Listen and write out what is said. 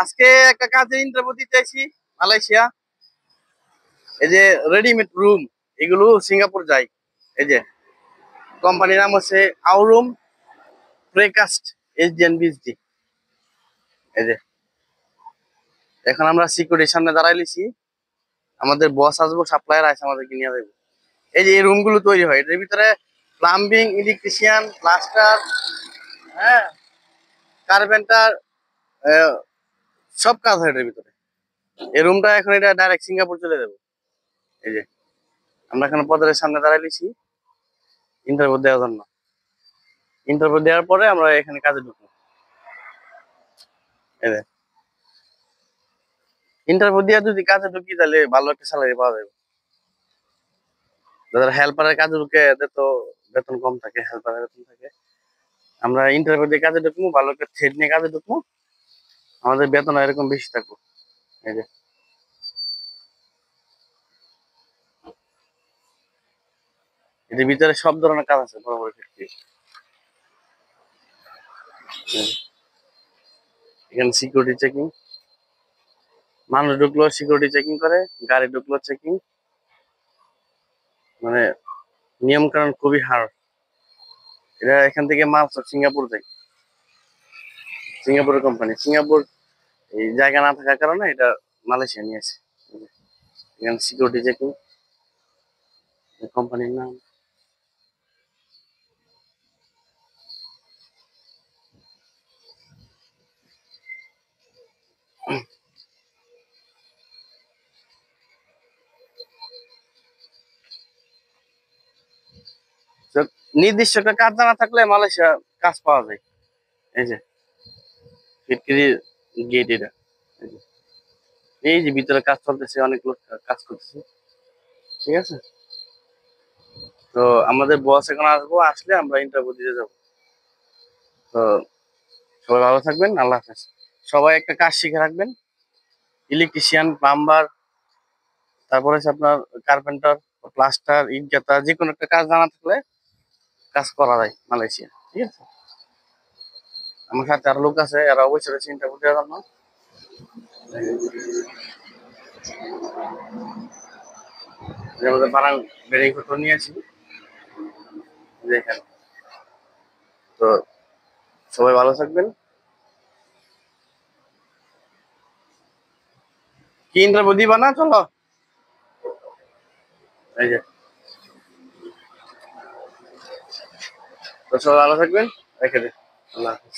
আজকে একটা কাজে ইন্টারভিউ দিতে চাইছি মালয়েশিয়া। এই যে রেডিমেড রুম, এগুলো সিঙ্গাপুর যায়। এই যে কোম্পানির নাম হচ্ছে আউরুম প্রেকাস্ট SDNBSD। এই যে এখন আমরা সিকিউরিটির সামনে দাঁড়াই লিছি, আমাদের বস আসবো, সাপ্লায়ার আছে, আমাদেরকে নিয়ে যাবো। এই যে এই রুম গুলো তৈরি হয়, এর ভিতরে প্লাম্বিং, ইলেকট্রিশিয়ান, প্লাস্টার, হ্যাঁ, কার্পেন্টার, সব কাজ হয় এর ভিতরে। এই রুমটা এখন এটা ডাইরেক্ট সিঙ্গাপুর চলে যাবে। এই যে আমরা এখন পদের সামনে দাঁড়াই লিছি ইন্টারভিউ দেওয়ার জন্য। ইন্টারভিউ দেওয়ার পরে আমরা এখানে কাজে ঢুকবো। এই যে ইন্টারভিউ দিয়ে যদি কাজে ঢুকি তাহলে ভালো একটা স্যালারি পাওয়া যাবে। যারা হেল্পারের কাজে ঢুকে এদের তো বেতন কম থাকে, হেল্পারের বেতন থাকে। আমরা ইন্টারভিউ দিয়ে কাজে ঢুকবো, ভালো একটা থ্রেড নিয়ে কাজে ঢুকবো, আমাদের বেতন এরকম বেশি থাকবো। এই যে এদের ভিতরে সব ধরনের কাজ আছে, বড় বড় ফ্যাক্টরি। এখানে সিকিউরিটি চেকিং, মানুষ ঢুকলো সিকিউরিটি চেকিং করে, গাড়ি ঢুকলো চেকিং, মানে নিয়ম কানুন খুবই হার্ড। এটা এখান থেকে মাল সব সিঙ্গাপুর যায়, সিঙ্গাপুরের কোম্পানি। সিঙ্গাপুর এই জায়গা না থাকার কারণে এটা মালয়েশিয়া নিয়ে আসে। এখানে সিকিউরিটি চেকিং, কোম্পানির নাম। তো নির্দিষ্ট একটা কাজ জানা থাকলে মালয়েশিয়া কাজ পাওয়া যায়। এই যে ফিটকিরি গেট এটা। এই যে এই যে ভিতরে কাজ চলতেছে, অনেক লোক কাজ করতেছে, ঠিক আছে। তো আমাদের বস এখন আসবো, আসলে আমরা ইন্টারভিউ দিতে যাবো। তো সবাই ভালো থাকবেন, আল্লাহ হাফেজ। সবাই একটা কাজ শিখে রাখবেন, ইলেকট্রিশিয়ান, প্লাম্বার, তারপরে হচ্ছে আপনার কার্পেন্টার, প্লাস্টার, ইট গাঁথা, যে কোনো একটা কাজ জানা থাকলে কাজ করা যায় মালয়েশিয়া, ঠিক আছে। আমার সাথে আরো লোক আছে, এরা অবশ্যই রয়েছে ইন্টারভিউ দেওয়ার জন্য। আমাদের বানান বেড়ে ফটো নিয়েছি দেখেন। তো সবাই ভালো থাকবেন। কি ইন্টারভিউ দিবা না? চলো, এই যে। তো সবাই ভালো থাকবেন, রেখে দিন, আল্লাহ হাফেজ।